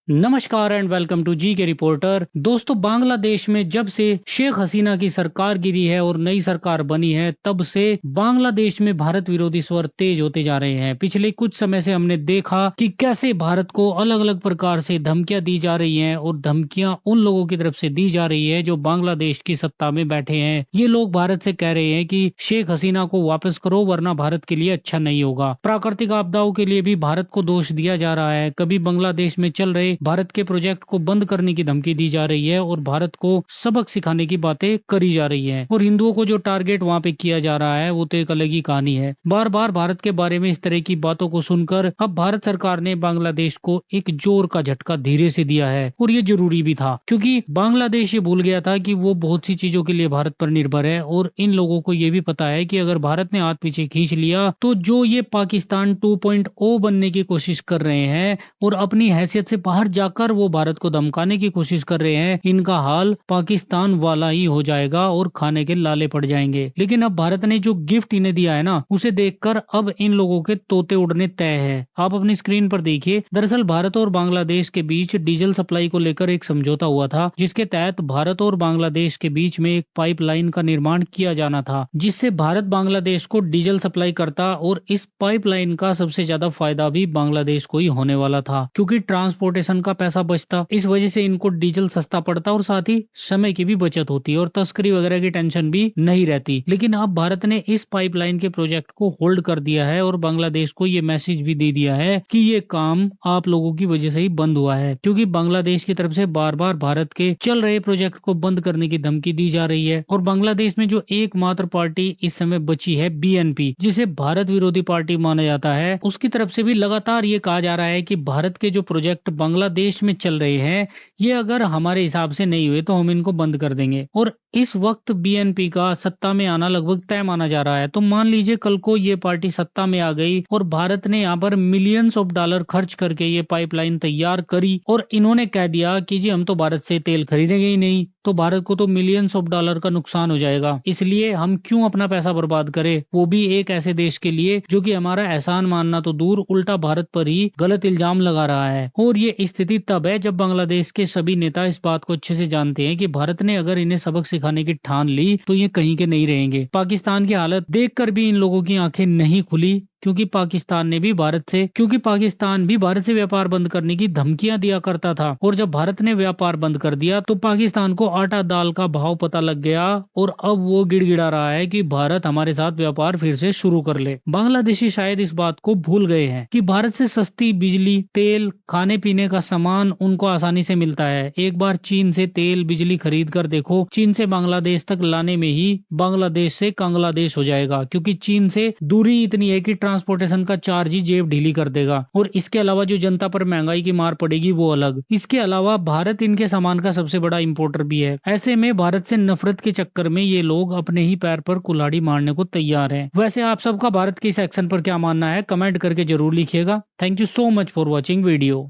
नमस्कार and welcome to जी के reporter. दोस्तों, बांग्लादेश में जब से शेख हसीना की सरकार गिरी है और नई सरकार बनी है, तब से बांग्लादेश में भारत विरोधी स्वर तेज होते जा रहे हैं। पिछले कुछ समय से हमने देखा कि कैसे भारत को अलग अलग प्रकार से धमकियां दी जा रही हैं और धमकियां उन लोगों की तरफ से दी जा रही है जो बांग्लादेश की सत्ता में बैठे हैं। ये लोग भारत से कह रहे हैं कि शेख हसीना को वापस करो वरना भारत के लिए अच्छा नहीं होगा। प्राकृतिक आपदाओं के लिए भी भारत को दोष दिया जा रहा है। कभी बांग्लादेश में चल रहे भारत के प्रोजेक्ट को बंद करने की धमकी दी जा रही है और भारत को सबक सिखाने की बातें करी जा रही है। और हिंदुओं को जो टारगेट वहाँ पे किया जा रहा है वो तो एक अलग ही कहानी है। बार बार भारत के बारे में इस तरह की बातों को सुनकर अब भारत सरकार ने बांग्लादेश को एक जोर का झटका धीरे से दिया है और ये जरूरी भी था, क्योंकि बांग्लादेश ये भूल गया था कि वो बहुत सी चीजों के लिए भारत पर निर्भर है। और इन लोगों को ये भी पता है कि अगर भारत ने हाथ पीछे खींच लिया तो जो ये पाकिस्तान 2.0 बनने की कोशिश कर रहे हैं और अपनी हैसियत से बाहर जाकर वो भारत को धमकाने की कोशिश कर रहे हैं, इनका हाल पाकिस्तान वाला ही हो जाएगा और खाने के लाले पड़ जाएंगे। लेकिन अब भारत ने जो गिफ्ट इन्हें दिया है ना, उसे देखकर अब इन लोगों के तोते उड़ने तय है। आप अपनी स्क्रीन पर देखिए, दरअसल भारत और बांग्लादेश के बीच डीजल सप्लाई को लेकर एक समझौता हुआ था, जिसके तहत भारत और बांग्लादेश के बीच में एक पाइपलाइन का निर्माण किया जाना था, जिससे भारत बांग्लादेश को डीजल सप्लाई करता और इस पाइपलाइन का सबसे ज्यादा फायदा भी बांग्लादेश को ही होने वाला था, क्योंकि ट्रांसपोर्टेशन का पैसा बचता। इस वजह से इनको डीजल सस्ता पड़ता और साथ ही समय की भी बचत होती और तस्करी वगैरह की टेंशन भी नहीं रहती। लेकिन अब भारत ने इस पाइपलाइन के प्रोजेक्ट को होल्ड कर दिया है और बांग्लादेश को ये मैसेज भी दे दिया है कि ये काम आप लोगों की वजह से ही बंद हुआ है, क्योंकि बांग्लादेश की तरफ से बार बार भारत के चल रहे प्रोजेक्ट को बंद करने की धमकी दी जा रही है। और बांग्लादेश में जो एकमात्र पार्टी इस समय बची है, बीएनपी, जिसे भारत विरोधी पार्टी माना जाता है, उसकी तरफ से भी लगातार ये कहा जा रहा है कि भारत के जो प्रोजेक्ट बांग्लादेश में चल रहे हैं, ये अगर हमारे हिसाब से नहीं हुए तो हम इनको बंद कर देंगे। और इस वक्त बीएनपी का सत्ता में आना लगभग तय माना जा रहा है। तो मान लीजिए कल को ये पार्टी सत्ता में आ गई और भारत ने यहाँ पर मिलियंस ऑफ डॉलर खर्च करके ये पाइपलाइन तैयार करी और इन्होंने कह दिया कि जी हम तो भारत से तेल खरीदेंगे ही नहीं, तो भारत को तो मिलियंस ऑफ डॉलर का नुकसान हो जाएगा, इसलिए हम क्यों अपना पैसा बर्बाद करें, वो भी एक ऐसे देश के लिए जो कि हमारा एहसान मानना तो दूर, उल्टा भारत पर ही गलत इल्जाम लगा रहा है। और ये स्थिति तब है जब बांग्लादेश के सभी नेता इस बात को अच्छे से जानते हैं कि भारत ने अगर इन्हें सबक सिखाने की ठान ली तो ये कहीं के नहीं रहेंगे। पाकिस्तान की हालत देखकर भी इन लोगों की आंखें नहीं खुली, क्योंकि पाकिस्तान भी भारत से व्यापार बंद करने की धमकियां दिया करता था। और जब भारत ने व्यापार बंद कर दिया तो पाकिस्तान को आटा दाल का भाव पता लग गया और अब वो गिड़गिड़ा रहा है कि भारत हमारे साथ व्यापार फिर से शुरू कर ले। बांग्लादेशी शायद इस बात को भूल गए हैं कि भारत से सस्ती बिजली, तेल, खाने पीने का सामान उनको आसानी से मिलता है। एक बार चीन से तेल, बिजली खरीद कर देखो, चीन से बांग्लादेश तक लाने में ही बांग्लादेश से कंगलादेश हो जाएगा, क्योंकि चीन से दूरी इतनी है कि ट्रांसपोर्टेशन का चार्ज ही जेब ढीली कर देगा। और इसके अलावा जो जनता पर महंगाई की मार पड़ेगी वो अलग। इसके अलावा भारत इनके सामान का सबसे बड़ा इंपोर्टर भी है। ऐसे में भारत से नफरत के चक्कर में ये लोग अपने ही पैर पर कुल्हाड़ी मारने को तैयार हैं। वैसे आप सबका भारत के इस एक्शन पर क्या मानना है, कमेंट करके जरूर लिखिएगा। Thank you so much for watching video.